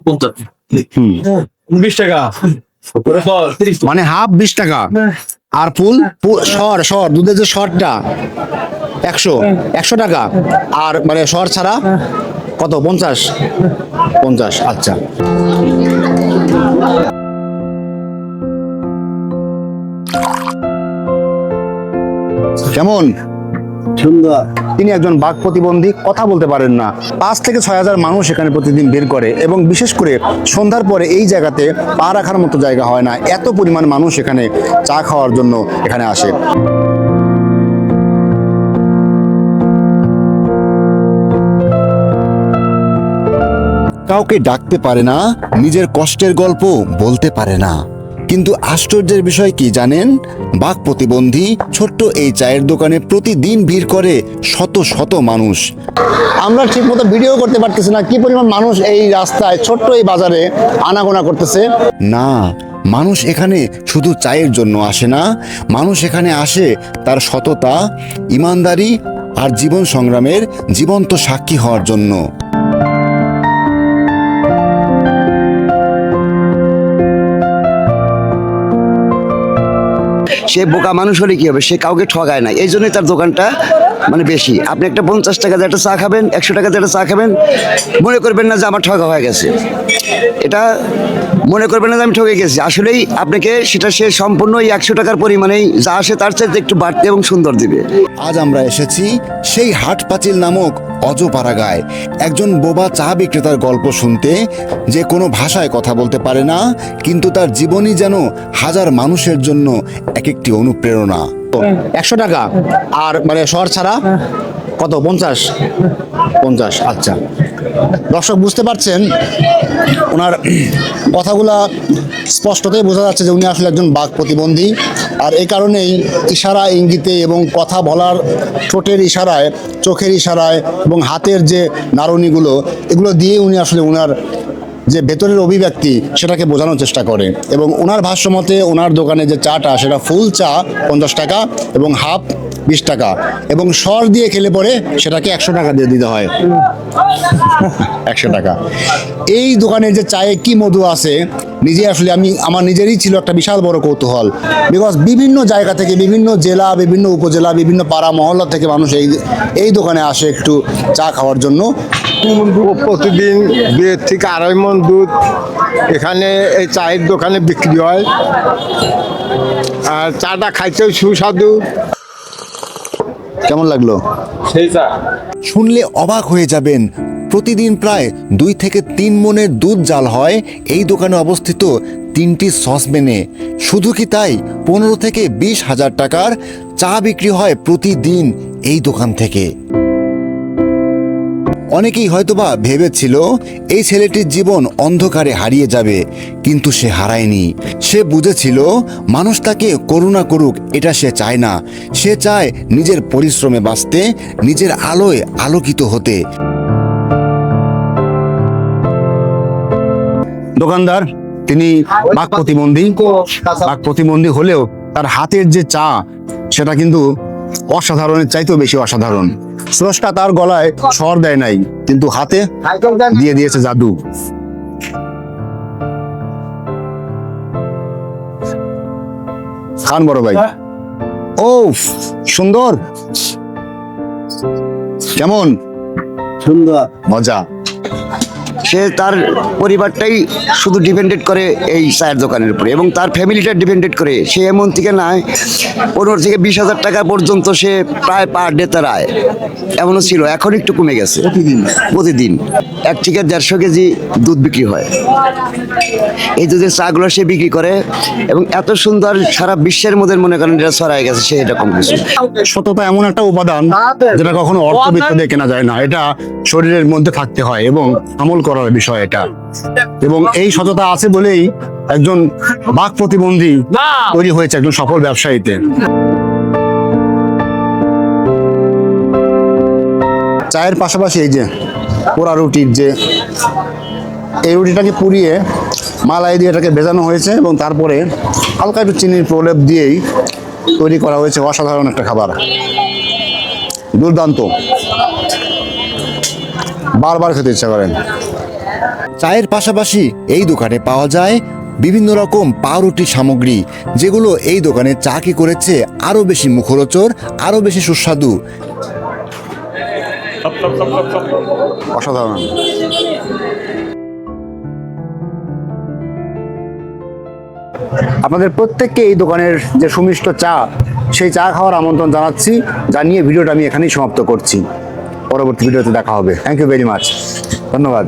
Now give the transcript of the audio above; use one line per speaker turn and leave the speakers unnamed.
20 টাকা
মানে হাফ 20 টাকা, আর ফুল সর দুধের যে সরটা 100 টাকা, আর মানে সর ছাড়া কত? 50। আচ্ছা, কেমন সুন্দর। তিনি একজন বাক প্রতিবন্ধী, কথা বলতে পারেন না। 5 থেকে 6 হাজার মানুষ এখানে প্রতিদিন বের করে, এবং বিশেষ করে সন্ধ্যার পরে এই জায়গাতে পা রাখার মতো জায়গা হয় না, এত পরিমাণ মানুষ এখানে চা খাওয়ার জন্য এখানে আসে। কাউকে ডাকতে পারে না, নিজের কষ্টের গল্প বলতে পারে না, কিন্তু আশ্চর্যের বিষয় কি জানেন? বাক প্রতিবন্ধী ছোট্ট এই চায়ের দোকানে প্রতিদিন ভিড় করে শত শত মানুষ। আমরা ঠিক মতো ভিডিও করতে পারতেছি না, কি পরিমাণ মানুষ এই রাস্তায় ছোট্ট এই বাজারে আনাগোনা করতেছে। না, মানুষ এখানে শুধু চায়ের জন্য আসে না, মানুষ এখানে আসে তার সততা, ইমানদারি আর জীবন সংগ্রামের জীবন্ত সাক্ষী হওয়ার জন্য।
সে বোকা মানুষ হলে কি হবে, সে কাউকে ঠগায় না, এই জন্যই তার দোকানটা মানে বেশি। আপনি একটা 50 টাকা দিয়ে একটা চা খাবেন, 100 টাকা দিয়ে একটা চা খাবেন, মনে করবেন না যে আমার ঠগা হয়ে গেছে, এটা মনে করবেন না যে আমি ঠকে গেছি। আসলেই আপনাকে সেটা সে সম্পূর্ণ এই 100 টাকার পরিমাণেই যা আসে তার চাইতে একটু বাড়তি এবং সুন্দর দিবে।
আজ আমরা এসেছি সেই হাটপাঁচিল নামক অজপাড়াগায় একজন বোবা চা বিক্রেতার গল্প শুনতে, যে কোনো ভাষায় কথা বলতে পারে না, কিন্তু তার জীবনই যেন হাজার মানুষের জন্য এক একটি অনুপ্রেরণা। 100 টাকা, আর মানে সর ছাড়া কত? 50। আচ্ছা, দর্শক বুঝতে পারছেন ওনার কথাগুলা স্পষ্টতই বোঝা যাচ্ছে যে উনি আসলে একজন বাক প্রতিবন্ধী, আর এই কারণেই ইশারা ইঙ্গিতে এবং কথা বলার ঠোঁটের ইশারায়, চোখের ইশারায় এবং হাতের যে নাড়ুনিগুলো, এগুলো দিয়ে উনি আসলে ওনার যে ভেতরের অভিব্যক্তি সেটাকে বোঝানোর চেষ্টা করে। এবং ওনার ভাষ্যমতে ওনার দোকানে যে চাটা সেটা ফুল চা 50 টাকা এবং হাফ 20 টাকা, এবং সর দিয়ে খেলে পরে সেটাকে 100 টাকা দিয়ে দিতে হয়। 100 টাকা। এই দোকানের যে চায়ে কি মধু আছে, নিজে আসলে আমার নিজেরই ছিল একটা বিশাল বড় কৌতূহল, বিকজ বিভিন্ন জায়গা থেকে, বিভিন্ন জেলা, বিভিন্ন উপজেলা, বিভিন্ন পাড়া মহল্লা থেকে মানুষ এই দোকানে আসে একটু চা খাওয়ার জন্য।
প্রতিদিন 2 থেকে 2.5 মণ দুধ এখানে এই চায়ের দোকানে বিক্রি হয়, আর চাটা খাইতেও সুস্বাদু।
কেমন লাগলো?
সেই চা
শুনলে অবাক হয়ে যাবেন। প্রতিদিন প্রায় 2 থেকে 3 মণের দুধ জাল হয় এই দোকানে অবস্থিত 3টি সসপ্যানে। শুধু কি তাই, 15 থেকে 20 হাজার টাকার চা বিক্রি হয় প্রতিদিন এই দোকান থেকে। অনেকেই হয়তোবা ভেবেছিল এই ছেলেটির জীবন অন্ধকারে হারিয়ে যাবে, কিন্তু সে হারায়নি। সে বুঝেছিল মানুষ তাকে করুণা করুক, এটা সে চায় না। সে চায় নিজের পরিশ্রমে বাঁচতে, নিজের আলোয় আলোকিত হতে। দোকানদার তিনি বাক প্রতিবন্ধী হলেও তার হাতের যে চা সেটা কিন্তু অসাধারণের চাইতেও বেশি অসাধারণ। স্রষ্টা তার গলায় স্বর দেয় নাই, কিন্তু হাতে দিয়ে দিয়েছে জাদু। খান বড় ভাই। ও সুন্দর, কেমন সুন্দর, মজা।
সে তার পরিবারটাই শুধু ডিপেন্ডেড করে এই চায়ের দোকানের উপরে, এবং তার ফ্যামিলিটা ডিপেন্ডেড করে। সে এমন থেকে নয় 15 থেকে 20 হাজার টাকা পর্যন্ত সে প্রায় পার ডে তার আয়, এমনও ছিল, এখন একটু কমে গেছে। প্রতিদিন 1 থেকে 150 কেজি দুধ বিক্রি হয়। এই দুধের চাগুলো সে বিক্রি করে, এবং এত সুন্দর সারা বিশ্বের মধ্যে মনে করেন এটা ছড়ায় গেছে সে এরকম কিছু।
সততা এমন একটা উপাদান যেটা কখনো অর্থবিত্ত দিয়ে কেনা যায় না, এটা শরীরের মধ্যে থাকতে হয় এবং আমল করার বিষয় এটা। এবং এই সততা আছে বলেই একজন বাক প্রতিবন্ধী তৈরি হয়েছে একজন সফল ব্যবসায়ীতে। চায়ের পাশাপাশি এই যে পোড়া রুটির যে এই রুটিটাকে পুড়িয়ে মালাই দিয়ে এটাকে ভেজানো হয়েছে, এবং তারপরে হালকা একটু চিনির প্রলেপ দিয়েই তৈরি করা হয়েছে অসাধারণ একটা খাবার। দুর্দান্ত, বারবার খেতে ইচ্ছা করেন। চায়ের পাশাপাশি এই দোকানে পাওয়া যায় বিভিন্ন রকম পাউরুটি সামগ্রী, যেগুলো এই দোকানে চাকে করেছে আরো বেশি মুখরোচক, আরো বেশি সুস্বাদু।
অসাধারণ। আপনাদের প্রত্যেককে এই দোকানের যে সুমিষ্ট চা, সেই চা খাওয়ার আমন্ত্রণ জানাচ্ছি, জানিয়ে ভিডিওটা আমি এখানেই সমাপ্ত করছি। পরবর্তী ভিডিওতে দেখা হবে। থ্যাংক ইউ ভেরি মাচ, ধন্যবাদ।